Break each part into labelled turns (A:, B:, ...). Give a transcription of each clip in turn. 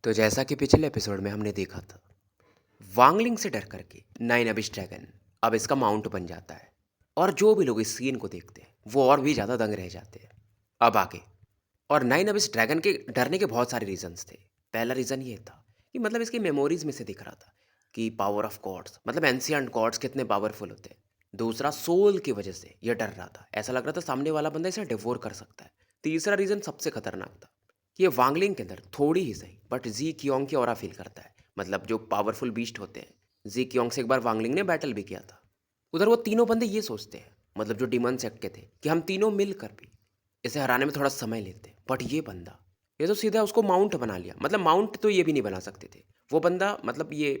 A: तो जैसा कि पिछले एपिसोड में हमने देखा था, वांगलिंग से डर करके नाइन अबिश ड्रैगन अब इसका माउंट बन जाता है। और जो भी लोग इस सीन को देखते हैं वो और भी ज़्यादा दंग रह जाते हैं। अब आगे, और नाइन अबिश ड्रैगन के डरने के बहुत सारे रीजंस थे। पहला रीज़न ये था कि मतलब इसकी मेमोरीज में से दिख रहा था कि पावर ऑफ गॉड्स, मतलब एंशियंट गॉड्स कितने पावरफुल होते हैं। दूसरा, सोल की वजह से ये डर रहा था, ऐसा लग रहा था सामने वाला बंदा इसे डिवोर कर सकता है। तीसरा रीज़न सबसे खतरनाक था कि ये वांगलिंग के अंदर थोड़ी ही सही बट जी क्योंग की ऑरा फील करता है। मतलब जो पावरफुल बीस्ट होते हैं, जी क्योंग से एक बार वांगलिंग ने बैटल भी किया था। उधर वो तीनों बंदे ये सोचते हैं, मतलब जो डिमन सेक्ट के थे, कि हम तीनों मिलकर भी इसे हराने में थोड़ा समय लेते हैं। बट ये बंदा, ये तो सीधा उसको माउंट बना लिया। मतलब माउंट तो ये भी नहीं बना सकते थे वो बंदा, मतलब ये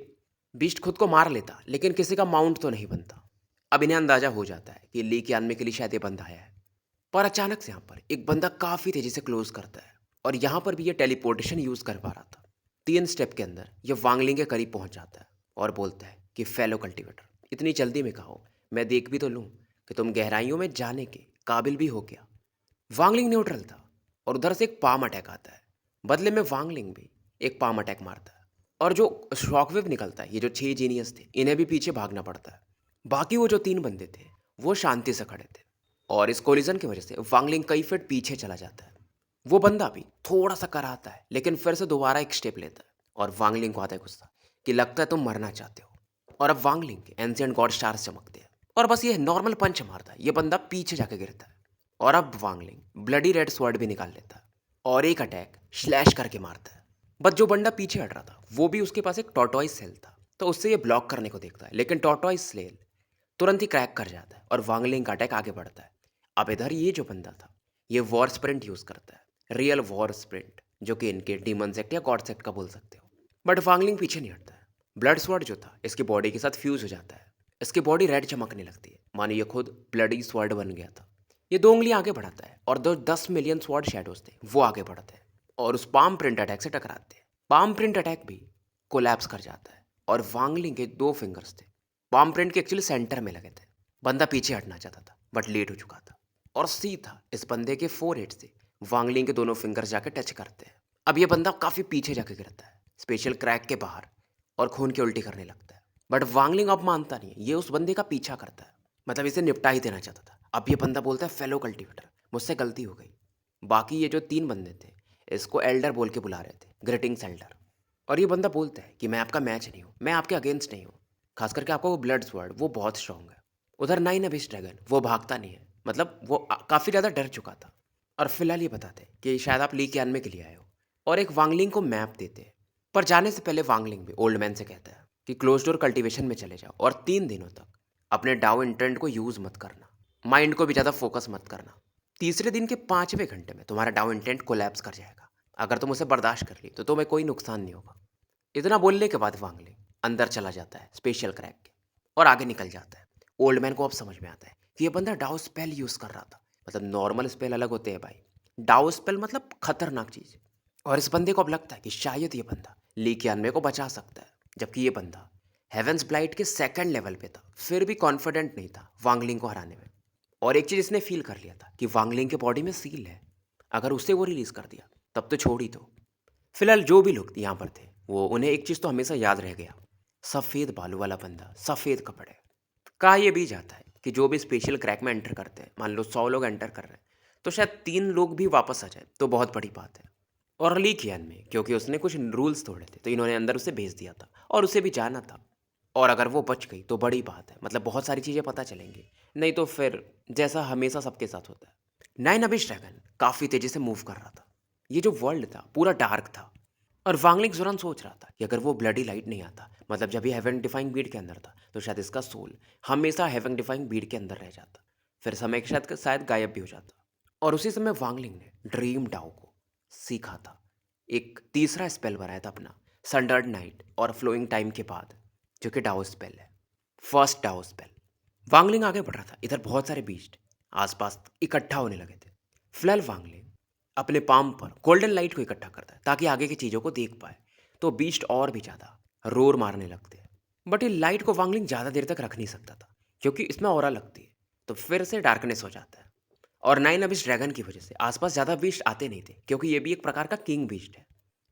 A: बीस्ट खुद को मार लेता लेकिन किसी का माउंट तो नहीं बनता। अब इन्हें अंदाजा हो जाता है कि ली के आदमी के लिए शायद ये बंदा आया है। पर अचानक से यहाँ पर एक बंदा काफ़ी तेज़ी से क्लोज करता है, और यहाँ पर भी ये टेलीपोर्टेशन यूज़ कर पा रहा था। 3 स्टेप के अंदर ये वांगलिंग के करीब पहुँच जाता है और बोलता है कि फेलो कल्टीवेटर, इतनी जल्दी में कहो, मैं देख भी तो लूँ कि तुम गहराइयों में जाने के काबिल भी हो क्या। वांगलिंग न्यूट्रल था और उधर से एक पाम अटैक आता है। बदले में वांगलिंग भी एक पाम अटैक मारता है, और जो शॉकवेव निकलता है, ये जो 6 जीनियस थे इन्हें भी पीछे भागना पड़ता है। बाकी वो जो 3 बंदे थे वो शांति से खड़े थे, और इस कोलिजन की वजह से वांगलिंग कई फीट पीछे चला जाता है। वो बंदा भी थोड़ा सा कराता है लेकिन फिर से दोबारा एक स्टेप लेता है, और वांगलिंग को आता है गुस्सा कि लगता है तुम मरना चाहते हो। और अब वांगलिंग के एंशिएंट गॉड स्टार्स चमकते हैं, और बस ये नॉर्मल पंच मारता है, ये बंदा पीछे जाके गिरता है। और अब वांगलिंग ब्लडी रेड स्वॉर्ड भी निकाल लेता है और एक अटैक स्लैश करके मारता है। बट जो बंदा पीछे हट रहा था वो भी, उसके पास एक टॉर्टॉइस सेल था, तो उससे ये ब्लॉक करने को देखता है, लेकिन टॉर्टॉइस सेल तुरंत ही क्रैक कर जाता है और वांगलिंग का अटैक आगे बढ़ता है। अब इधर ये जो बंदा था ये वॉर स्प्रिंट यूज़ करता है, रियल वॉर स्प्रिंट, जो कि इनके डीमन सेक्ट या गॉड सेक्ट का बोल सकते हो। बट वांगलिंग पीछे नहीं हटता है। ब्लड स्वॉर्ड जो था इसकी बॉडी के साथ फ्यूज हो जाता है, इसकी बॉडी रेड चमकने लगती है, मानो ये खुद ब्लडी स्वॉर्ड बन गया था। ये 2 उंगलियां आगे बढ़ाता है और 10 मिलियन स्वॉर्ड शैडोज थे वो आगे बढ़ते हैं और उस पाम प्रिंट अटैक से टकराते हैं। पाम प्रिंट अटैक भी कोलैप्स कर जाता है, और वांगलिंग के 2 फिंगर्स थे पाम प्रिंट के एक्चुअली सेंटर में लगे थे। बंदा पीछे हटना चाहता था बट लेट हो चुका था, और सीधा इस बंदे के फोरहेड से वांगलिंग के दोनों फिंगर्स जाके टच करते हैं। अब ये बंदा काफ़ी पीछे जाके गिरता है, स्पेशल क्रैक के बाहर, और खून की उल्टी करने लगता है। बट वांगलिंग अब मानता नहीं है, ये उस बंदे का पीछा करता है, मतलब इसे निपटा ही देना चाहता था। अब ये बंदा बोलता है फेलो कल्टीवेटर, मुझसे गलती हो गई। बाकी ये जो 3 बंदे थे इसको एल्डर बोल के बुला रहे थे, ग्रीटिंग्स एल्डर। और ये बंदा बोलता है कि मैं आपका मैच नहीं हूँ, मैं आपके अगेंस्ट नहीं हूँ, खास करके आपका वो ब्लड स्वॉर्ड वो बहुत स्ट्रांग है। उधर नाइन अबिश ड्रैगन वो भागता नहीं है, मतलब वो काफ़ी ज़्यादा डर चुका था। और फिलहाल ये बताते हैं कि शायद आप ली क्यान में के लिए आए हो, और एक वांगलिंग को मैप देते हैं। पर जाने से पहले वांगलिंग भी ओल्ड मैन से कहता है कि क्लोज डोर कल्टीवेशन में चले जाओ और 3 दिनों तक अपने डाउ इंटेंट को यूज़ मत करना, माइंड को भी ज़्यादा फोकस मत करना। तीसरे दिन के 5वें घंटे में तुम्हारा डाउ इंटेंट कोलैप्स कर जाएगा। अगर तुम उसे बर्दाश्त कर ली तो तुम्हें कोई नुकसान नहीं होगा। इतना बोलने के बाद वांगलिंग अंदर चला जाता है स्पेशल क्रैक के, और आगे निकल जाता है। ओल्ड मैन को अब समझ में आता है कि ये बंदा डाउ स्पेल यूज़ कर रहा था। मतलब नॉर्मल स्पेल अलग होते हैं भाई, डाउ स्पेल मतलब खतरनाक चीज़। और इस बंदे को अब लगता है कि शायद ये बंदा ली कियानमे को बचा सकता है, जबकि ये बंदा हेवेंस ब्लाइट के 2nd लेवल पे था, फिर भी कॉन्फिडेंट नहीं था वांगलिंग को हराने में। और एक चीज़ इसने फील कर लिया था कि वांगलिंग के बॉडी में सील है, अगर उसे वो रिलीज़ कर दिया तब तो छोड़ ही दो। फिलहाल जो भी लोग यहाँ पर थे वो, उन्हें एक चीज़ तो हमेशा याद रह गया, सफ़ेद बालू वाला बंदा, सफ़ेद कपड़े। कहा यह भी जाता है कि जो भी स्पेशल क्रैक में एंटर करते हैं, मान लो 100 लोग एंटर कर रहे हैं, तो शायद 3 लोग भी वापस आ जाए तो बहुत बड़ी बात है। और अली कियान में क्योंकि उसने कुछ रूल्स तोड़े थे तो इन्होंने अंदर उसे भेज दिया था, और उसे भी जाना था। और अगर वो बच गई तो बड़ी बात है, मतलब बहुत सारी चीज़ें पता चलेंगी, नहीं तो फिर जैसा हमेशा सबके साथ होता है। नाइन अबिश ड्रैगन काफ़ी तेज़ी से मूव कर रहा था। ये जो वर्ल्ड था पूरा डार्क था, और वांगलिंग जुरान सोच रहा था कि अगर वो ब्लडी लाइट नहीं आता, मतलब जब ये हेवन डिफाइंग बीड के अंदर था, तो शायद इसका सोल हमेशा हेवन डिफाइंग बीड के अंदर रह जाता, फिर समय के साथ शायद गायब भी हो जाता। और उसी समय वांगलिंग ने ड्रीम डाओ को सीखा था, एक तीसरा स्पेल बनाया था अपना, संडर्ड नाइट और फ्लोइंग टाइम के बाद, जो कि डाओ स्पेल है, फर्स्ट डाओ स्पेल। वांगलिंग आगे बढ़ रहा था, इधर बहुत सारे बीस्ट आसपास इकट्ठा होने लगे थे। फिलहाल वांगलिंग अपने पाम पर गोल्डन लाइट को इकट्ठा करता है ताकि आगे की चीज़ों को देख पाए, तो बीस्ट और भी ज़्यादा रोर मारने लगते हैं। बट ये लाइट को वांगलिंग ज़्यादा देर तक रख नहीं सकता था क्योंकि इसमें ऑरा लगती है, तो फिर से डार्कनेस हो जाता है। और नाइन अबिश ड्रैगन की वजह से आसपास ज़्यादा बीस्ट आते नहीं थे, क्योंकि ये भी एक प्रकार का किंग बीस्ट है।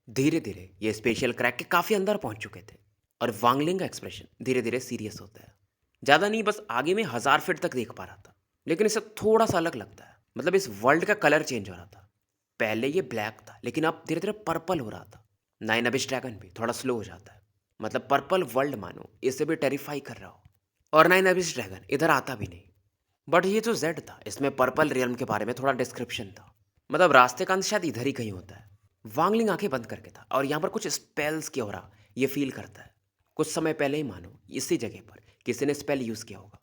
A: धीरे धीरे ये स्पेशल क्रैक के काफी अंदर पहुंच चुके थे और वांगलिंग का एक्सप्रेशन धीरे धीरे सीरियस होता है। ज्यादा नहीं, बस आगे में 1000 फीट तक देख पा रहा था, लेकिन इसे थोड़ा सा अलग लगता है। मतलब इस वर्ल्ड का कलर चेंज हो रहा था। पहले ये ब्लैक था, लेकिन अब धीरे धीरे पर्पल हो रहा था। नाइन अबिश ड्रैगन भी थोड़ा स्लो हो जाता है। मतलब पर्पल वर्ल्ड मानो इसे भी टेरिफाई कर रहा हो। और नाइन अबिश ड्रैगन इधर आता भी नहीं। बट ये जो जेड था, इसमें पर्पल रियल्म के बारे में थोड़ा डिस्क्रिप्शन था। मतलब रास्ते का अंत शायद इधर ही कहीं होता है। वांगलिंग आंखें बंद करके था और यहाँ पर कुछ स्पेल्स की हो ये फील करता है। कुछ समय पहले ही मानो इसी जगह पर किसी ने स्पेल यूज़ किया होगा।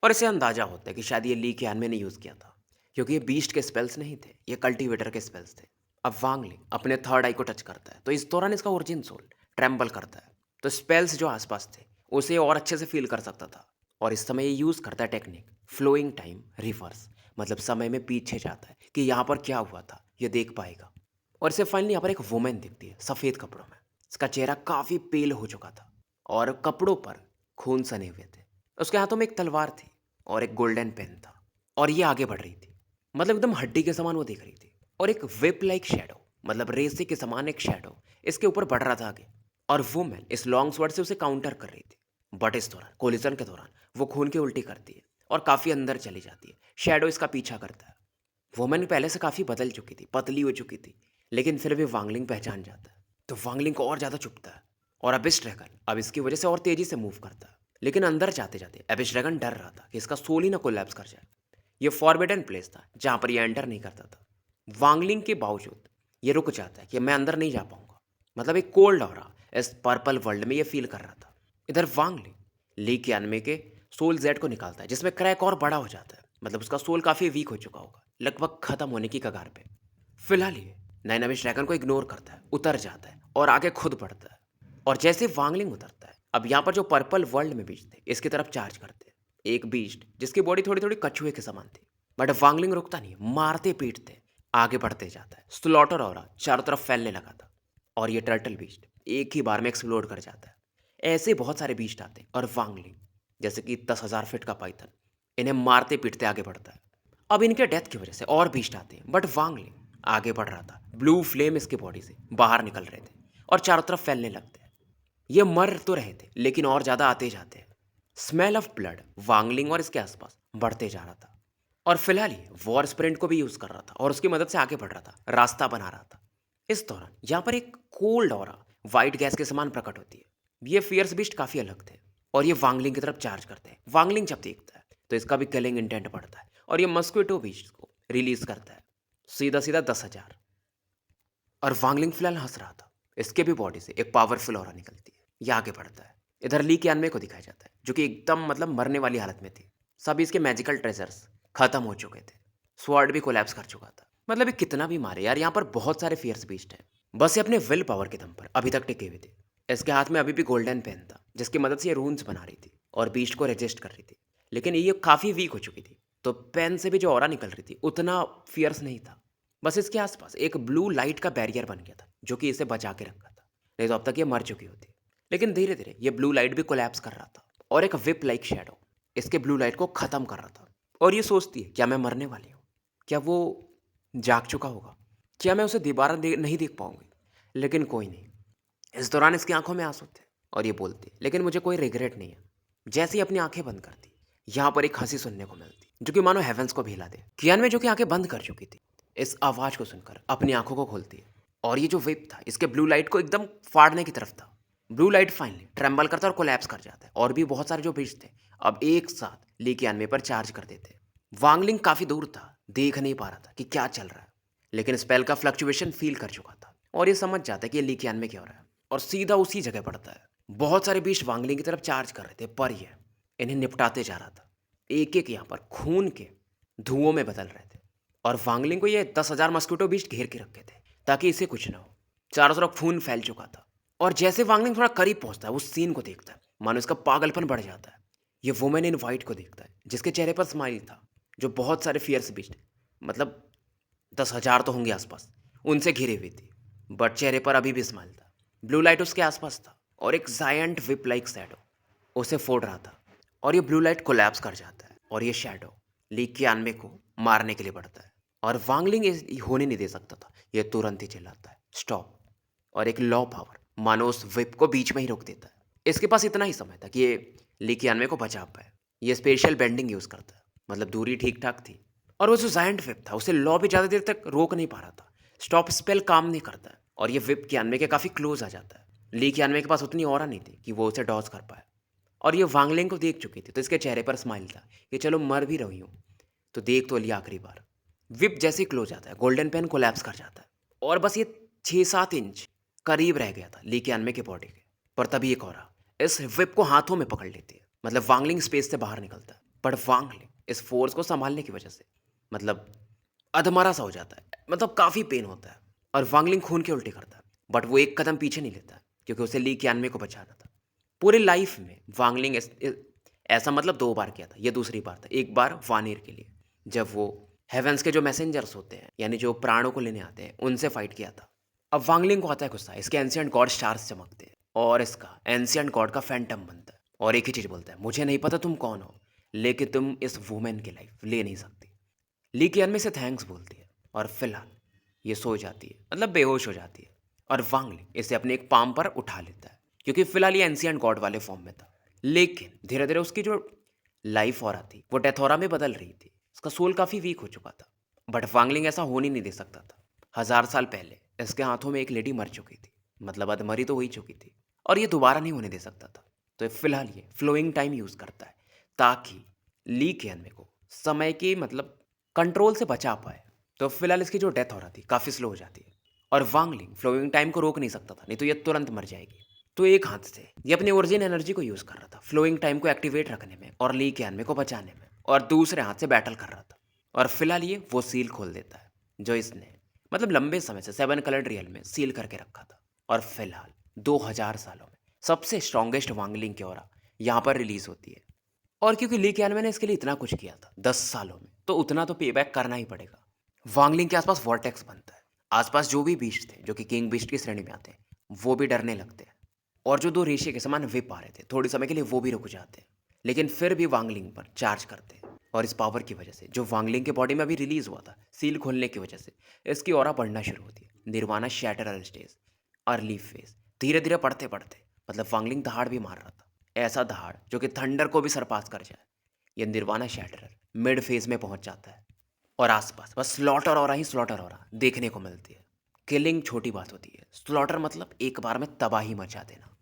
A: और इसे अंदाजा होता है कि शायद ये ली कियान ने यूज़ किया था, क्योंकि ये बीस्ट के स्पेल्स नहीं थे, ये कल्टीवेटर के स्पेल्स थे। अब वांगलिंग अपने थर्ड आई को टच करता है, तो इस दौरान इसका ओरिजिन सोल ट्रेम्बल करता है। तो स्पेल्स जो आसपास थे उसे और अच्छे से फील कर सकता था। और इस समय ये यूज़ करता है टेक्निक फ्लोइंग टाइम रिवर्स। मतलब समय में पीछे जाता है कि यहाँ पर क्या हुआ था ये देख पाएगा। और इसे फाइनली यहाँ पर एक वुमेन दिखती है सफ़ेद कपड़ों में। इसका चेहरा काफ़ी पेल हो चुका था और कपड़ों पर खून सने हुए थे। उसके हाथों में एक तलवार थी और एक गोल्डन पेन था। और ये आगे बढ़ रही थी, मतलब एकदम हड्डी के समान वो दिख रही थी। और एक विप लाइक शेडो, मतलब रेसे के समान एक शेडो इसके ऊपर बढ़ रहा था आगे। और वुमेन इस लॉन्ग स्वर्ड से उसे काउंटर कर रही थी। बट इस दौरान कोलिजन के दौरान वो खून की उल्टी करती है और काफ़ी अंदर चली जाती है। शेडो इसका पीछा करता है। वुमेन पहले से काफ़ी बदल चुकी थी, पतली हो चुकी थी, लेकिन फिर भी वांगलिंग पहचान जाता है। तो वांगलिंग को और ज़्यादा चुभता है। और अबिश ड्रैगन अब इसकी वजह से और तेज़ी से मूव करता है। लेकिन अंदर जाते जाते अबिश ड्रैगन डर रहा था कि इसका सोल ही ना कोलैप्स कर जाए। ये फॉरबिडन प्लेस था जहाँ पर ये एंटर नहीं करता था। वांगलिंग के बावजूद ये रुक जाता है कि मैं अंदर नहीं जा पाऊंगा। मतलब एक कोल्ड ऑरा इस पर्पल वर्ल्ड में ये फील कर रहा था। इधर वांगलिंग ली के अनमे के सोल जेड को निकालता है, जिसमें क्रैक और बड़ा हो जाता है। मतलब उसका सोल काफ़ी वीक हो चुका होगा, लगभग खत्म होने की कगार पे। फिलहाल ये नाइन अविश ड्रैगन को इग्नोर करता है, उतर जाता है और आगे खुद बढ़ता है। और जैसे वांगलिंग उतरता है, अब यहाँ पर जो पर्पल वर्ल्ड में बीस्ट थे इसकी तरफ चार्ज करते हैं। एक बीस्ट जिसकी बॉडी थोड़ी थोड़ी कछुए के समान थी। बट वांगलिंग रुकता नहीं, मारते पीटते आगे बढ़ते जाता है। स्लॉटर और चारों तरफ फैलने लगा था। और ये टर्टल बीस्ट एक ही बार में एक्सप्लोड कर जाता है। ऐसे बहुत सारे बीस्ट आते हैं और वांगलिंग जैसे कि 10,000 फीट का पाइथन इन्हें मारते पीटते आगे बढ़ता है। अब इनके डेथ की वजह से और बीस्ट आते हैं, बट वांगलिंग आगे बढ़ रहा था। ब्लू फ्लेम इसके बॉडी से बाहर निकल रहे थे और चारों तरफ फैलने लगते हैं। ये मर तो रहे थे, लेकिन और ज़्यादा आते जाते हैं। स्मेल ऑफ ब्लड वांगलिंग और इसके आसपास बढ़ते जा रहा था। और फिलहाल ये वॉर स्प्रिंट को भी यूज़ कर रहा था और उसकी मदद से आगे बढ़ रहा था, रास्ता बना रहा था। इस दौरान यहाँ पर एक कोल्ड और वाइट गैस के समान प्रकट होती है। ये फियर्स बीस्ट काफ़ी अलग थे और ये वांगलिंग की तरफ चार्ज करते हैं। वांगलिंग जब देखता है तो इसका भी किलिंग इंटेंट बढ़ता है और ये मस्क्विटो बीस्ट को रिलीज करता है। सीधा सीधा 10,000। और वांगलिंग फिलहाल हंस रहा था। इसके भी बॉडी से एक पावरफुल ऑरा निकलती है। ये आगे बढ़ता है। इधर ली के अनमे को दिखाया जाता है, जो कि एकदम मतलब मरने वाली हालत में थी। सभी इसके मैजिकल ट्रेजर्स खत्म हो चुके थे। स्वॉर्ड भी कोलैप्स कर चुका था। मतलब ये कितना भी मारे यार, यहाँ पर बहुत सारे फियर्स बीस्ट हैं। बस ये अपने विल पावर के दम पर अभी तक टिके हुए थे। इसके हाथ में अभी भी गोल्डन पेन था, जिसकी मदद से ये रून्स बना रही थी और बीस्ट को रेजिस्ट कर रही थी। लेकिन ये काफ़ी वीक हो चुकी थी, तो पेन से भी जो ऑरा निकल रही थी उतना फियर्स नहीं था। बस इसके आसपास एक ब्लू लाइट का बैरियर बन गया था, जो कि इसे बचा के रखा था, नहीं तो अब तक ये मर चुकी होती। लेकिन धीरे धीरे ये ब्लू लाइट भी कोलैप्स कर रहा था और एक विप लाइक शेडो इसके ब्लू लाइट को ख़त्म कर रहा था। और ये सोचती है, क्या मैं मरने वाली हूँ? क्या वो जाग चुका होगा? क्या मैं उसे दोबारा नहीं देख पाऊंगी? लेकिन कोई नहीं। इस दौरान इसकी आंखों में आंसू थे और ये बोलती, लेकिन मुझे कोई रिग्रेट नहीं है। जैसे ही अपनी आंखें बंद करती, यहाँ पर एक हंसी सुनने को मिलती, जो कि मानो हेवेंस को भी हिला दे। कियान में जो कि आंखें बंद कर चुकी थी, इस आवाज़ को सुनकर अपनी आंखों को खोलती है। और ये जो वेब था इसके ब्लू लाइट को एकदम फाड़ने की तरफ था। ब्लू लाइट फाइनली ट्रेम्बल करता है और कोलैप्स कर जाता है। और भी बहुत सारे जो बीस्ट थे अब एक साथ ली के अनमे पर चार्ज कर देते। वांगलिंग काफ़ी दूर था, देख नहीं पा रहा था कि क्या चल रहा है, लेकिन स्पेल का फ्लक्चुएशन फील कर चुका था और ये समझ जाता है कि ये ली के अनमे क्या हो रहा है और सीधा उसी जगह पड़ता है। बहुत सारे बीस्ट वांगलिंग की तरफ चार्ज कर रहे थे, पर ये इन्हें निपटाते जा रहा था। एक एक यहाँ पर खून के धुओं में बदल रहे थे और वांगलिंग को ये 10,000 मस्क्यूटो बीस्ट घेर के रखे थे ताकि इसे कुछ ना हो। चारों तरफ खून फैल चुका था और जैसे वांगलिंग थोड़ा करीब पहुंचता है, उस सीन को देखता है, मानो इसका पागलपन बढ़ जाता है। ये वुमेन इन वाइट को देखता है, जिसके चेहरे पर स्माइल था, जो बहुत सारे फियर्स बीस्ट मतलब 10,000 तो होंगे आसपास, उनसे घिरी हुई थी। बट चेहरे पर अभी भी स्माइल था। ब्लू लाइट उसके आसपास था और एक जायंट विप लाइक शैडो उसे फोड़ रहा था। और ये ब्लू लाइट कोलैप्स कर जाता है और ये शैडो ली के आनमे को मारने के लिए बढ़ता है। और वांगलिंग होने नहीं दे सकता था, ये तुरंत ही चिल्लाता है, स्टॉप। और एक लॉ पावर मानो उस विप को बीच में ही रोक देता है। इसके पास इतना ही समय था कि ये ली कियानवे को बचा पाए। ये स्पेशल बेंडिंग यूज़ करता है, मतलब दूरी ठीक ठाक थी। और वो जो जायंट विप था उसे लॉ भी ज़्यादा देर तक रोक नहीं पा रहा था। स्टॉप स्पेल काम नहीं करता है और ये विप कियानवे के काफ़ी क्लोज आ जाता है। ली कियानवे के पास उतनी ऑरा नहीं थी कि वो उसे डॉज कर पाए। और ये वांगलिंग को देख चुकी थी तो इसके चेहरे पर स्माइल था कि चलो मर भी रही हूँ तो देख तो लिया आखिरी बार। विप जैसे ही क्लोज आता है गोल्डन पेन कोलैप्स कर जाता है और बस ये 6-7 इंच करीब रह गया था ली कियानवे के बॉडी के। पर तभी एक और इस विप को हाथों में पकड़ लेती है, मतलब वांगलिंग स्पेस से बाहर निकलता है। पर वांगलिंग इस फोर्स को संभालने की वजह से मतलब अधमरा सा हो जाता है, मतलब काफ़ी पेन होता है और वांगलिंग खून के उल्टे करता है। बट वो एक कदम पीछे नहीं लेता क्योंकि उसे ली कियानवे को बचाना था। पूरी लाइफ में वांगलिंग ऐसा मतलब 2 बार किया था, ये दूसरी बार था। एक बार वानिर के लिए जब वो हेवेंस के जो मैसेंजर्स होते हैं यानी जो प्राणों को लेने आते हैं उनसे फाइट किया था। अब वांगलिंग को आता है गुस्सा, इसके एंशिएंट गॉड स्टार्स चमकते हैं और इसका एंशिएंट गॉड का फैंटम बनता है और एक ही चीज़ बोलता है, मुझे नहीं पता तुम कौन हो लेकिन तुम इस वुमेन की लाइफ ले नहीं सकती। ली कियान में से थैंक्स बोलती है और फिलहाल ये सो जाती है, मतलब बेहोश हो जाती है। और वांगलिंग इसे अपने एक पाम पर उठा लेता है क्योंकि फिलहाल ये एंशिएंट गॉड वाले फॉर्म में था। लेकिन धीरे धीरे उसकी जो लाइफ ऑरा थी वो डेथ ऑरा में बदल रही थी। उसका सोल काफ़ी वीक हो चुका था। बट वांगलिंग ऐसा होने नहीं दे सकता था। 1000 साल पहले इसके हाथों में एक लेडी मर चुकी थी, मतलब अधमरी तो हो ही चुकी थी और ये दोबारा नहीं होने दे सकता था। तो फिलहाल ये फ्लोइंग टाइम यूज़ करता है ताकि ली कियानवे को समय की मतलब कंट्रोल से बचा पाए। तो फिलहाल इसकी जो डेथ हो रही थी काफ़ी स्लो हो जाती है और वांगलिंग फ्लोइंग टाइम को रोक नहीं सकता था, नहीं तो ये तुरंत मर जाएगी। तो एक हाथ से ये अपनी ओरिजिन एनर्जी को यूज़ कर रहा था फ्लोइंग टाइम को एक्टिवेट रखने में और ली कियानवे को बचाने में, और दूसरे हाथ से बैटल कर रहा था। और फिलहाल ये वो सील खोल देता है जो इसने मतलब लंबे समय से 7 कलर्ड रियल में सील करके रखा था। और फिलहाल 2000 सालों में सबसे स्ट्रॉन्गेस्ट वांगलिंग की ओरा यहाँ पर रिलीज होती है। और क्योंकि ली कैनवे ने इसके लिए इतना कुछ किया था 10 सालों में, तो उतना तो पे बैक करना ही पड़ेगा। वांगलिंग के आसपास वॉर्टेक्स बनता है। आसपास जो भी बीस्ट थे जो कि किंग बीस्ट की श्रेणी में आते हैं वो भी डरने लगते हैं और जो 2 रेशे के समान विप आ रहे थे थोड़े समय के लिए वो भी रुक जाते हैं, लेकिन फिर भी वांगलिंग पर चार्ज करते हैं। और इस पावर की वजह से जो वांगलिंग के बॉडी में अभी रिलीज हुआ था सील खोलने की वजह से इसकी ऑरा बढ़ना शुरू होती है। निर्वाणा शैटरल स्टेज अर्ली फेज धीरे धीरे पढ़ते पढ़ते मतलब वांगलिंग दहाड़ भी मार रहा था, ऐसा दहाड़ जो कि थंडर को भी सरपास कर जाए। ये निर्वाणा शैटरर मिड फेज में पहुंच जाता है और आसपास बस स्लॉटर और ही स्लॉटर और देखने को मिलती है। किलिंग छोटी बात होती है, स्लॉटर मतलब एक बार में तबाही मचा देना।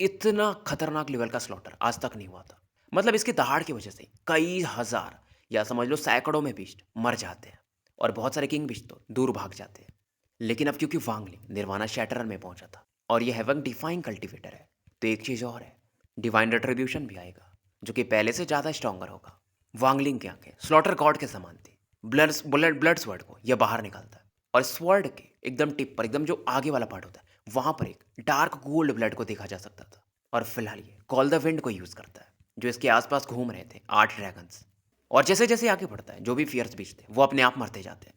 A: इतना खतरनाक लेवल का स्लॉटर आज तक नहीं हुआ था। मतलब इसकी दहाड़ की वजह से कई हजार या समझ लो सैकड़ों में बीस्ट मर जाते हैं और बहुत सारे किंग बीस्ट तो दूर भाग जाते हैं। लेकिन अब क्योंकि वांगलिंग निर्वाणा शैटरर में पहुंचा था और ये हेवन डिफाइन कल्टिवेटर है, तो एक चीज़ और है, डिवाइन रेट्रीब्यूशन भी आएगा जो कि पहले से ज़्यादा स्ट्रॉन्गर होगा। वांगलिंग की आंखें स्लॉटर गॉड के समान थी। ब्लड स्वॉर्ड को यह बाहर निकालता है और स्वॉर्ड के एकदम टिप पर, एकदम जो आगे वाला पार्ट होता है वहां पर एक डार्क गोल्ड ब्लड को देखा जा सकता था। और फिलहाल ये कॉल द विंड को यूज करता है जो इसके आसपास घूम रहे थे 8 ड्रैगन्स। और जैसे जैसे आगे बढ़ता है जो भी फियर्स बीच थे वो अपने आप मरते जाते हैं।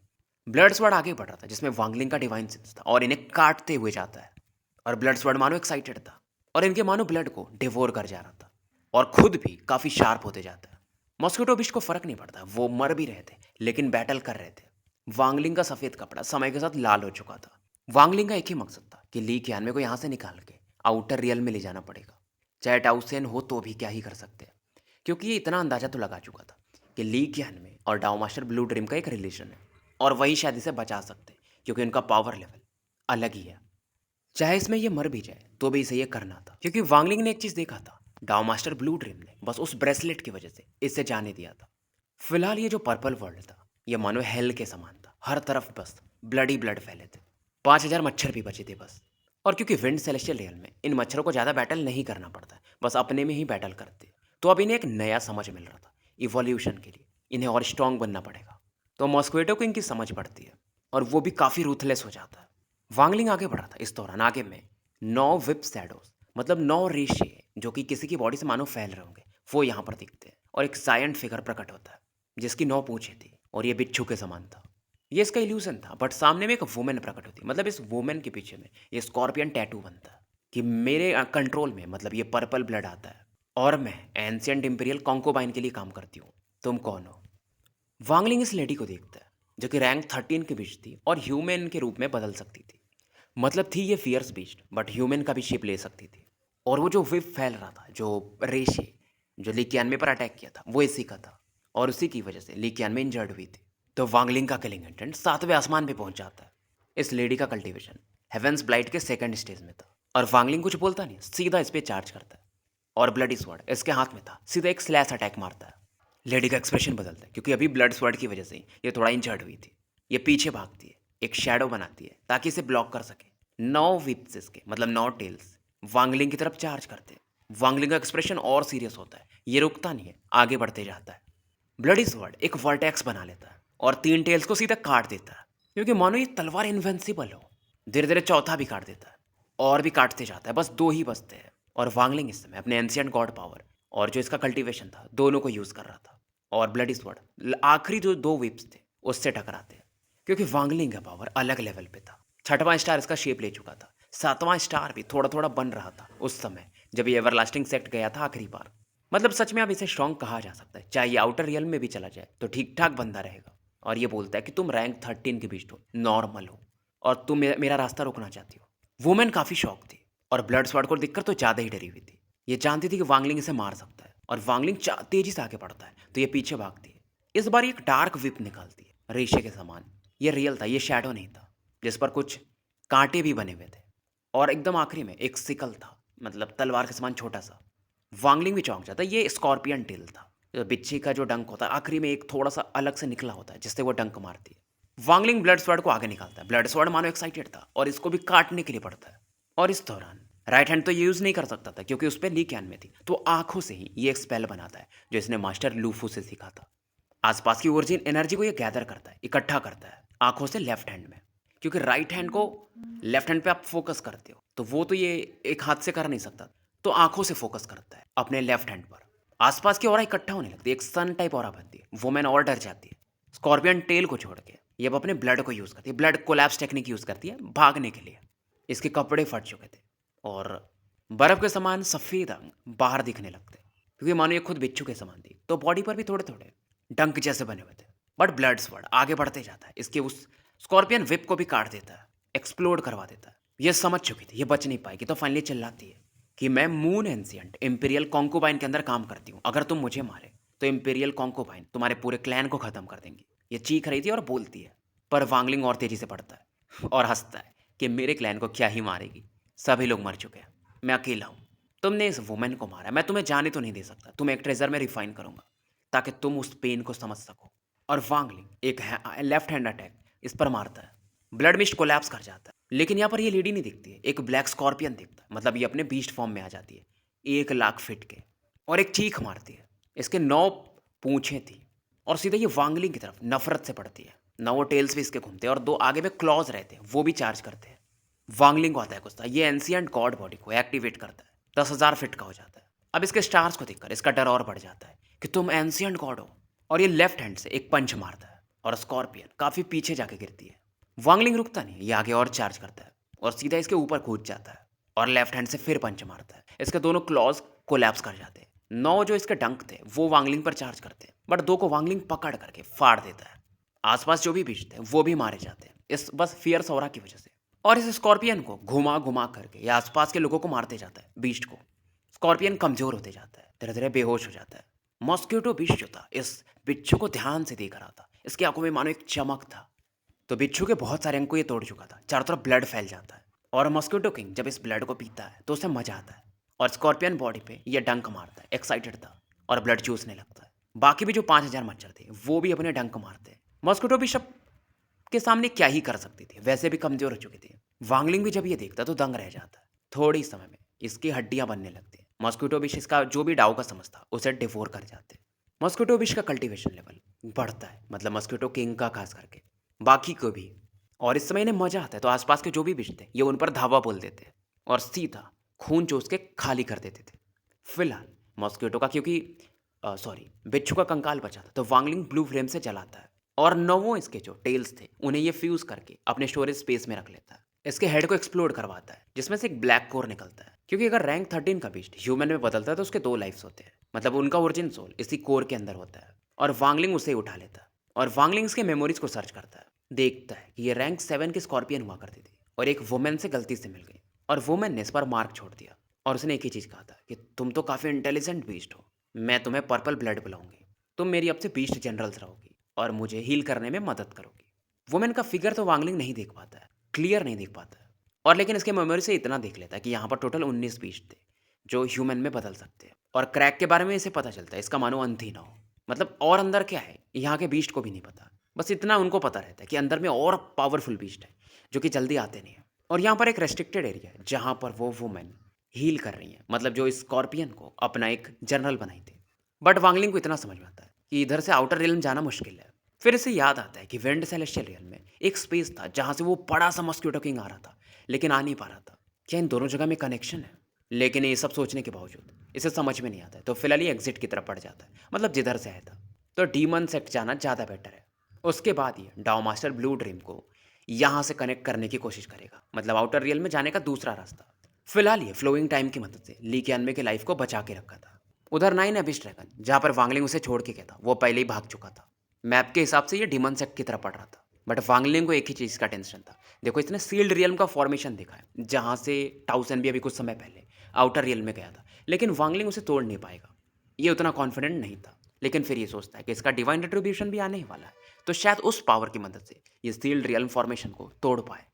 A: ब्लड स्वॉर्ड आगे बढ़ रहा था जिसमें वांगलिंग का डिवाइन सेंस था और इन्हें काटते हुए जाता है। और ब्लड स्वॉर्ड मानो एक्साइटेड था और इनके मानो ब्लड को डिवोर कर जा रहा था और खुद भी काफी शार्प होते जाता है। मॉस्किटो बिस्ट को फर्क नहीं पड़ता, वो मर भी रहे थे लेकिन बैटल कर रहे थे। वांगलिंग का सफेद कपड़ा समय के साथ लाल हो चुका था। वांगलिंग का एक ही मकसद था कि ली कियानवे को यहाँ से निकाल के आउटर रियल में ले जाना पड़ेगा, चाहे टाउसेन हो तो भी क्या ही कर सकते हैं। क्योंकि ये इतना अंदाजा तो लगा चुका था कि ली कियानवे और डाओ मास्टर ब्लू ड्रीम का एक रिलेशन है और वही शायद इसे बचा सकते हैं क्योंकि उनका पावर लेवल अलग ही है। चाहे इसमें ये मर भी जाए तो भी इसे ये करना था क्योंकि वांगलिंग ने एक चीज देखा था, डाओ मास्टर ब्लू ड्रीम ने बस उस ब्रेसलेट की वजह से इसे जाने दिया था। फिलहाल ये जो पर्पल वर्ल्ड था ये मानो हेल के समान था, हर तरफ बस ब्लड ही ब्लड फैले थे। 5000 मच्छर भी बचे थे बस। और क्योंकि विंड सेलेस्टियल रियल में इन मच्छरों को ज़्यादा बैटल नहीं करना पड़ता, बस अपने में ही बैटल करते, तो अब इन्हें एक नया समझ मिल रहा था इवोल्यूशन के लिए इन्हें और स्ट्रांग बनना पड़ेगा। तो मॉस्क्वेटो को इनकी समझ पड़ती है और वो भी काफ़ी रूथलेस हो जाता है। वांगलिंग आगे बढ़ा था, इस दौरान आगे में 9 विप शैडोज मतलब 9 रेशे जो कि किसी की बॉडी से मानो फैल रहे होंगे वो यहाँ पर दिखते हैं और एक साइलेंट फिगर प्रकट होता है जिसकी 9 पूंछें थी और ये बिच्छू के समान था। ये इसका इल्यूजन था बट सामने में एक वुमेन प्रकट होती, मतलब इस वुमेन के पीछे में ये स्कॉर्पियन टैटू बनता है कि मेरे कंट्रोल में मतलब ये पर्पल ब्लड आता है और मैं एंशिएंट इंपीरियल कॉन्कोबाइन के लिए काम करती हूँ, तुम कौन हो। वांगलिंग इस लेडी को देखता है जो कि रैंक 13 के बीच थी और ह्यूमन के रूप में बदल सकती थी। मतलब थी ये फियर्स बीस्ट बट ह्यूमन का भी शेप ले सकती थी। और वो जो विप फैल रहा था, जो रेशे जो ली कियानमे पर अटैक किया था, वो इसी का था। और उसी की वजह से ली कियानमे इंजर्ड हुई थी। तो वांगलिंग का किलिंग इंटेंट 7वें आसमान पे पहुंच जाता है। इस लेडी का कल्टीवेशन हेवेंस ब्लाइट के सेकंड स्टेज में था। और वांगलिंग कुछ बोलता नहीं, सीधा इस पे चार्ज करता है। और ब्लडी स्वॉर्ड इसके हाथ में था, सीधा एक स्लैश अटैक मारता है। लेडी का एक्सप्रेशन बदलता है क्योंकि अभी ब्लड स्वॉर्ड की वजह से ये थोड़ा इंजर्ड हुई थी। ये पीछे भागती है, एक शैडो बनाती है ताकि इसे ब्लॉक कर सके। 9 विप्स इसके मतलब 9 टेल्स वांगलिंग की तरफ चार्ज करते हैं। वांगलिंग का एक्सप्रेशन और सीरियस होता है, ये रुकता नहीं है, आगे बढ़ते जाता है। ब्लडी स्वॉर्ड एक वर्टेक्स बना लेता है और 3 टेल्स को सीधा काट देता है, क्योंकि मानो ये तलवार इन्वेंसिबल हो। धीरे धीरे चौथा भी काट देता है और भी काटते जाता है, बस 2 ही बचते हैं। और वांगलिंग इस समय अपने एंशिएंट गॉड पावर और जो इसका कल्टीवेशन था, दोनों को यूज कर रहा था। और ब्लडी स्वॉर्ड आखिरी जो 2 विप्स थे उससे टकराते हैं, क्योंकि वांगलिंग का पावर अलग लेवल पे था। 6वां स्टार इसका शेप ले चुका था, 7वां स्टार भी थोड़ा थोड़ा बन रहा था उस समय जब ये एवरलास्टिंग सेक्ट गया था आखिरी बार। मतलब सच में अब इसे स्ट्रॉन्ग कहा जा सकता है, चाहे ये आउटर रियल में भी चला जाए तो ठीक ठाक बंदा रहेगा। और ये बोलता है कि तुम रैंक 13 के बीच हो, नॉर्मल हो, और तुम मेरा रास्ता रोकना चाहती हो। वुमेन काफी शॉक थी और ब्लड स्वॉर्ड को देखकर तो ज्यादा ही डरी हुई थी। ये जानती थी कि वांगलिंग इसे मार सकता है, और वांगलिंग तेजी से आगे बढ़ता है तो ये पीछे भागती है। इस बार एक डार्क विप निकालती है रेशे के समान। ये रियल था, ये शैडो नहीं था जिस पर कुछ कांटे भी बने हुए थे। और एकदम आखिरी में एक सिकल था, मतलब तलवार के समान छोटा सा। वांगलिंग भी चौंक जाता है, ये स्कॉर्पियन टेल था। जो बिच्छी का जो डंक होता है आखिरी में एक थोड़ा सा अलग से निकला होता है जिससे वो डंक मारती है। वांगलिंग ब्लड स्वॉर्ड को आगे निकालता है। ब्लड स्वॉर्ड मानो एक्साइटेड था और इसको भी काटने के लिए पड़ता है। और इस दौरान राइट हैंड तो ये यूज नहीं कर सकता था क्योंकि उस पर ली कैन में थी, तो आंखों से ही ये एक स्पेल बनाता है जो इसने मास्टर लूफू से सीखा था। आसपास की ओरिजिन एनर्जी को ये गैदर करता है, इकट्ठा करता है आंखों से लेफ्ट हैंड में। क्योंकि राइट हैंड को लेफ्ट हैंड पे आप फोकस करते हो तो वो तो ये एक हाथ से कर नहीं सकता, तो आंखों से फोकस करता है अपने लेफ्ट हैंड पर। आसपास की ऑरा इकट्ठा होने लगती है, एक सन टाइप ऑरा बनती है। वुमेन और डर जाती है। स्कॉर्पियन टेल को छोड़ के ये अब अपने ब्लड को यूज करती है, ब्लड कोलैप्स टेक्निक यूज करती है भागने के लिए। इसके कपड़े फट चुके थे और बर्फ के समान सफेद अंग बाहर दिखने लगते, क्योंकि मानो ये खुद बिच्छू के समान थी, तो बॉडी पर भी थोड़े थोड़े डंक जैसे बने हुए थे। बट ब्लड स्वॉर्ड आगे बढ़ते जाता है, इसके उस स्कॉर्पियन विप को भी काट देता है, एक्सप्लोड करवा देता है। ये समझ चुकी थी ये बच नहीं पाएगी, तो फाइनली चिल्लाती है कि मैं मून एंशिएंट इंपीरियल कॉन्कुबाइन के अंदर काम करती हूँ, अगर तुम मुझे मारे तो इंपीरियल कॉन्कुबाइन तुम्हारे पूरे क्लैन को खत्म कर देंगी। ये चीख रही थी और बोलती है, पर वांगलिंग और तेजी से पड़ता है और हंसता है कि मेरे क्लैन को क्या ही मारेगी, सभी लोग मर चुके हैं, मैं अकेला हूँ। तुमने इस वुमेन को मारा, मैं तुम्हें जाने तो नहीं दे सकता, तुम एक ट्रेजर में रिफाइन करूंगा ताकि तुम उस पेन को समझ सको। और वांगलिंग एक लेफ्ट हैंड अटैक इस पर मारता है। ब्लड मिस्ट कोलैप्स कर जाता है, लेकिन यहाँ पर ये लेडी नहीं दिखती है, एक ब्लैक स्कॉर्पियन दिखता है, मतलब ये अपने बीस्ट फॉर्म में आ जाती है 1 लाख फीट के, और एक चीख मारती है। इसके 9 पूंछें थी और सीधे ये वांगलिंग की तरफ नफरत से पड़ती है। 9 टेल्स भी इसके घूमते हैं और 2 आगे में क्लॉज रहते हैं, वो भी चार्ज करते हैं। वांगलिंग को आता है गुस्सा, ये एंशिएंट गॉड बॉडी को एक्टिवेट करता है, 10,000 फीट का हो जाता है। अब इसके स्टार्स को देखकर इसका डर और बढ़ जाता है कि तुम एंशिएंट गॉड हो, और ये लेफ्ट हैंड से एक पंच मारता है और स्कॉर्पियन काफी पीछे जाके गिरती है। वांगलिंग रुकता नहीं, ये आगे और चार्ज करता है और सीधा इसके ऊपर कूद जाता है और लेफ्ट हैंड से फिर पंच मारता है। इसके दोनों क्लॉज कोलैप्स कर जाते हैं। 9 जो इसके डंक थे वो वांगलिंग पर चार्ज करते हैं, बट 2 को वांगलिंग पकड़ करके फाड़ देता है। आसपास जो भी बीच थे वो भी मारे जाते हैं, इस बस फियर ऑरा की वजह से। और इस स्कॉर्पियन को घुमा घुमा करके ये आसपास के लोगों को मारते जाता है, बीस्ट को। स्कॉर्पियन कमजोर होते जाता है, धीरे धीरे बेहोश हो जाता है। मॉस्किटो बिच्छू जो था इस बिच्छू को ध्यान से देख रहा था, इसकी आंखों में मानो एक चमक था। तो बिच्छू के बहुत सारे अंग को ये तोड़ चुका था, चारों तरफ ब्लड फैल जाता है। और मॉस्किटो किंग जब इस ब्लड को पीता है तो उसे मजा आता है, और स्कॉर्पियन बॉडी पे ये डंक मारता है, एक्साइटेड था और ब्लड चूसने लगता है। बाकी भी जो 5,000 मच्छर थे वो भी अपने डंक मारते हैं। मॉस्किटो बिशप के सामने क्या ही कर सकती थी, वैसे भी कमजोर हो चुकी थी। वांगलिंग भी जब ये देखता तो दंग रह जाता है। थोड़ी समय में इसकी हड्डियां बनने लगती है। मॉस्किटो बिश इसका जो भी डाउ का समझ था उसे डिवोर कर जाते हैं। मॉस्किटो बिश का कल्टीवेशन लेवल बढ़ता है, मतलब मॉस्किटो किंग का खास करके, बाकी को भी। और इस समय इन्हें मजा आता है तो आसपास के जो भी बिश थे ये उन पर धावा बोल देते हैं और सीधा खून चूस के खाली कर देते थे। फिलहाल मॉस्किटो का क्योंकि बिच्छू का कंकाल बचा था तो वांगलिंग ब्लू फ्लेम से जलाता है और 9 इसके जो टेल्स थे उन्हें ये फ्यूज करके अपने स्टोरेज स्पेस में रख लेता है। इसके हेड को एक्सप्लोड करवाता है जिसमें से एक ब्लैक कोर निकलता है, क्योंकि अगर रैंक 13 का बीस्ट ह्यूमन में बदलता है तो उसके 2 लाइफ्स होते हैं, मतलब उनका ओरिजिन सोल इसी कोर के अंदर होता है। और वांगलिंग उसे उठा लेता है और वांगलिंग इसके मेमोरीज को सर्च करता है, देखता है कि ये रैंक 7 की स्कॉर्पियन हुआ करती थी और एक वुमेन से गलती से मिल गई और वुमेन ने इस पर मार्क छोड़ दिया और उसने एक ही चीज़ कहा था कि तुम तो काफ़ी इंटेलिजेंट बीस्ट हो, मैं तुम्हें पर्पल ब्लड बुलाऊंगी, तुम मेरी अब से बीस्ट जनरल्स रहोगी और मुझे हील करने में मदद करोगी। वुमेन का फिगर तो वांगलिंग नहीं देख पाता है, क्लियर नहीं देख पाता है, और लेकिन इसके मेमोरी से इतना देख लेता है कि यहाँ पर टोटल 19 बीस्ट थे जो ह्यूमन में बदल सकते हैं। और क्रैक के बारे में इसे पता चलता है, इसका मानो अंत ही ना हो। मतलब और अंदर क्या है यहाँ के बीस्ट को भी नहीं पता, बस इतना उनको पता रहता है कि अंदर में और पावरफुल बीस्ट है जो कि जल्दी आते नहीं है। और यहाँ पर एक रेस्ट्रिक्टेड एरिया है जहाँ पर वो वुमेन हील कर रही हैं, मतलब जो स्कॉर्पियन को अपना एक जनरल बनाई थी। बट वांगलिंग को इतना समझ में आता है कि इधर से आउटर रियल्म जाना मुश्किल है। फिर इसे याद आता है कि वेंड सेलेस्टियल रियल्म में एक स्पेस था जहाँ से वो बड़ा सा मस्क्यूटो किंग आ रहा था लेकिन आ नहीं पा रहा था। क्या इन दोनों जगह में कनेक्शन है? लेकिन ये सब सोचने के बावजूद इसे समझ में नहीं आता है, तो फिलहाल ये एग्जिट की तरफ पड़ जाता है, मतलब जिधर से आया था। तो डीमन सेक्ट जाना ज़्यादा बेटर है। उसके बाद ये डाओ मास्टर ब्लू ड्रीम को यहाँ से कनेक्ट करने की कोशिश करेगा, मतलब आउटर रियल में जाने का दूसरा रास्ता। फिलहाल ये फ्लोइंग टाइम की मदद से ली कियानमे के लाइफ को बचा के रखा था। उधर नाइन एबिस ड्रैगन जहाँ पर वांगलिंग उसे छोड़ के गया था वो पहले ही भाग चुका था। मैप के हिसाब से ये डीमन सेक्ट की तरफ पड़ रहा था, बट वांगलिंग को एक ही चीज़ का टेंशन था। देखो इसने सील्ड रियल्म का फॉर्मेशन देखा है जहाँ से टाउसन भी अभी कुछ समय पहले आउटर रियल में गया था, लेकिन वांगलिंग उसे तोड़ नहीं पाएगा, ये उतना कॉन्फिडेंट नहीं था। लेकिन फिर ये सोचता है कि इसका डिवाइन रिट्रीब्यूशन भी आने ही वाला है, तो शायद उस पावर की मदद से ये सील्ड रियल्म फॉर्मेशन को तोड़ पाए।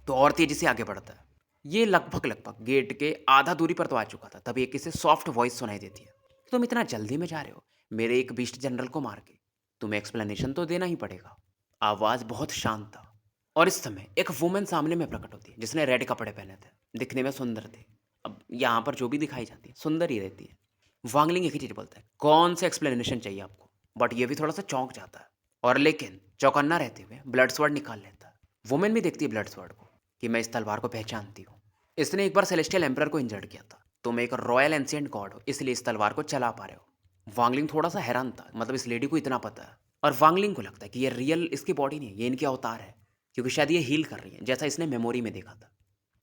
A: तो और तेजी से आगे बढ़ता है। ये लगभग लगभग गेट के आधा दूरी पर तो आ चुका था, तभी एक इसे सॉफ्ट वॉइस सुनाई देती है। तुम इतना जल्दी में जा रहे हो मेरे एक बीस्ट जनरल को मार के, तुम्हें एक्सप्लेनेशन तो देना ही पड़ेगा। आवाज़ बहुत शांत था और इस समय एक वुमेन सामने में प्रकट होती है जिसने रेड कपड़े पहने थे, दिखने में सुंदर थे। अब यहाँ पर जो भी दिखाई जाती है सुंदर ही रहती है। वांगलिंग एक ही चीज़ बोलता है, कौन से एक्सप्लेनेशन चाहिए आपको? बट ये भी थोड़ा सा चौंक जाता है और लेकिन चौकन्ना रहते हुए ब्लड स्वॉर्ड निकाल लेता है। वुमेन भी देखती है ब्लड स्वॉर्ड को कि मैं इस तलवार को पहचानती हूँ, इसने एक बार सेलेस्टियल एम्परर को इंजर्ड किया था, तुम एक रॉयल एंशिएंट गॉड हो इसलिए इस तलवार को चला पा रहे हो। वांगलिंग थोड़ा सा हैरान था, मतलब इस लेडी को इतना पता है। और वांगलिंग को लगता है कि ये रियल इसकी बॉडी नहीं है, ये इनकी अवतार है, क्योंकि शायद ये हील कर रही है जैसा इसने मेमोरी में देखा था।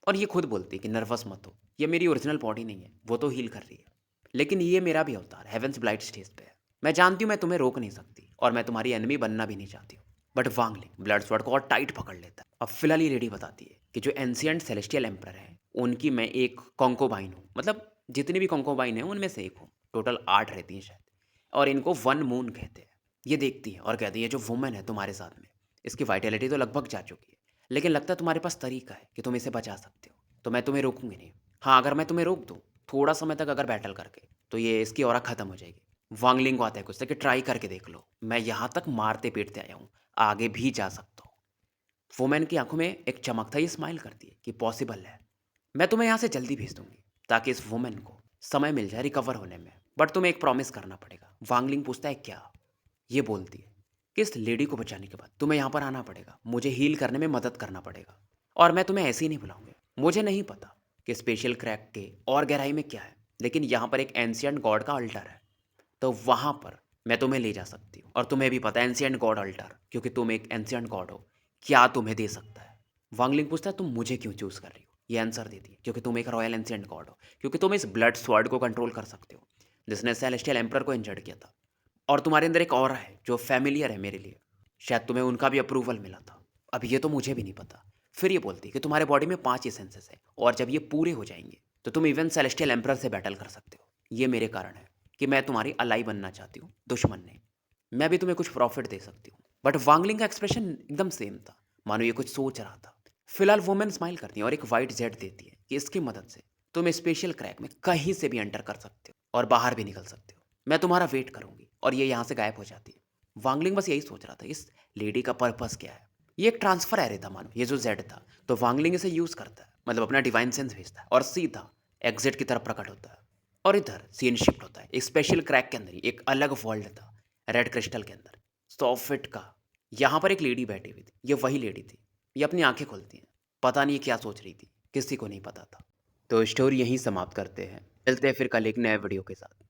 A: और ये खुद बोलती है कि नर्वस मत हो, ये मेरी ओरिजिनल बॉडी नहीं है, वो तो हील कर रही है, लेकिन ये मेरा भी अवतार हेवेंस ब्लाइट स्टेज पे है। मैं जानती हूँ मैं तुम्हें रोक नहीं सकती और मैं तुम्हारी एनिमी बनना भी नहीं चाहती हूँ। बट वांगलिंग ब्लड स्वॉर्ड को और टाइट पकड़ लेता है। अब फिलहाल ये लेडी बताती है कि जो एंशिएंट सेलेस्टियल एम्परर है उनकी मैं एक कॉन्कोबाइन हूँ, मतलब जितनी भी कॉन्कोबाइन है उनमें से एक हूँ, टोटल 8 रहती हैं शायद, और इनको वन मून कहते हैं। ये देखती है और कहती है जो वुमेन है तुम्हारे साथ में, इसकी वाइटलिटी तो लगभग जा चुकी है, लेकिन लगता है तुम्हारे पास तरीका है कि तुम इसे बचा सकते हो, तो मैं तुम्हें रोकूंगी नहीं। हाँ, अगर मैं तुम्हें रोक दूँ थोड़ा समय तक अगर बैटल करके, तो ये इसकी ऑरा खत्म हो जाएगी। वांगलिंग को आता है कुछ कि ट्राई करके देख लो, मैं यहाँ तक मारते पीटते आया हूँ, आगे भी जा सकता हूँ। वुमेन की आंखों में एक चमक था, ये स्माइल करती है कि पॉसिबल है, मैं तुम्हें यहाँ से जल्दी भेज दूंगी ताकि इस वुमेन को समय मिल जाए रिकवर होने में, बट तुम्हें एक प्रॉमिस करना पड़ेगा। वांगलिंग पूछता है क्या? ये बोलती है कि इस लेडी को बचाने के बाद तुम्हें यहाँ पर आना पड़ेगा, मुझे हील करने में मदद करना पड़ेगा, और मैं तुम्हें ऐसे ही नहीं बुलाऊंगी। मुझे नहीं पता कि स्पेशल क्रैक के और गहराई में क्या है, लेकिन यहाँ पर एक एंशिएंट गॉड का अल्टर है, तो वहाँ पर मैं तुम्हें ले जा सकती हूँ। और तुम्हें भी पता है एंशिएंट गॉड अल्टर, क्योंकि तुम एक एंशिएंट गॉड हो, क्या तुम्हें दे सकता है? वांगलिंग पूछता है तुम मुझे क्यों चूज़ कर रही हो? ये आंसर देती है क्योंकि तुम एक रॉयल एंशिएंट गॉड हो, क्योंकि तुम इस ब्लड स्वॉर्ड को कंट्रोल कर सकते हो जिसने सेलेस्टियल एम्परर को इंजर्ड किया था, और तुम्हारे अंदर एक और है जो फैमिलियर है मेरे लिए, शायद तुम्हें उनका भी अप्रूवल मिला था, अब ये तो मुझे भी नहीं पता। फिर ये बोलती है कि तुम्हारे बॉडी में 5 एसेंसेस है और जब ये पूरे हो जाएंगे तो तुम इवन सेलेस्टियल एम्परर से बैटल कर सकते हो। ये मेरे कारण है कि मैं तुम्हारी अलाई बनना चाहती हूँ, दुश्मन नहीं। मैं भी तुम्हें कुछ प्रॉफिट दे सकती हूँ। बट वांगलिंग का एक्सप्रेशन एकदम सेम था, मानो ये कुछ सोच रहा था। फिलहाल वुमेन स्माइल करती है और एक वाइट जेट देती है कि इसकी मदद से तुम स्पेशल क्रैक में कहीं से भी एंटर कर सकते हो और बाहर भी निकल सकते हो। मैं तुम्हारा वेट करूंगी, और ये यहाँ से गायब हो जाती है। वांगलिंग बस यही सोच रहा था इस लेडी का पर्पस क्या है। ये एक ट्रांसफर एरे था, मानो ये जो जेड था, तो वांगलिंग इसे यूज करता है, मतलब अपना डिवाइन सेंस भेजता है और सीधा एग्जिट की तरफ प्रकट होता है। और इधर सीन शिफ्ट होता है, एक स्पेशल क्रैक के अंदर ही एक अलग वर्ल्ड था, रेड क्रिस्टल के अंदर, सॉफिट का। यहाँ पर एक लेडी बैठी हुई थी, ये वही लेडी थी। ये अपनी आंखें खोलती हैं, पता नहीं क्या सोच रही थी, किसी को नहीं पता था। तो स्टोरी यहीं समाप्त करते हैं, मिलते हैं फिर कल एक नए वीडियो के साथ।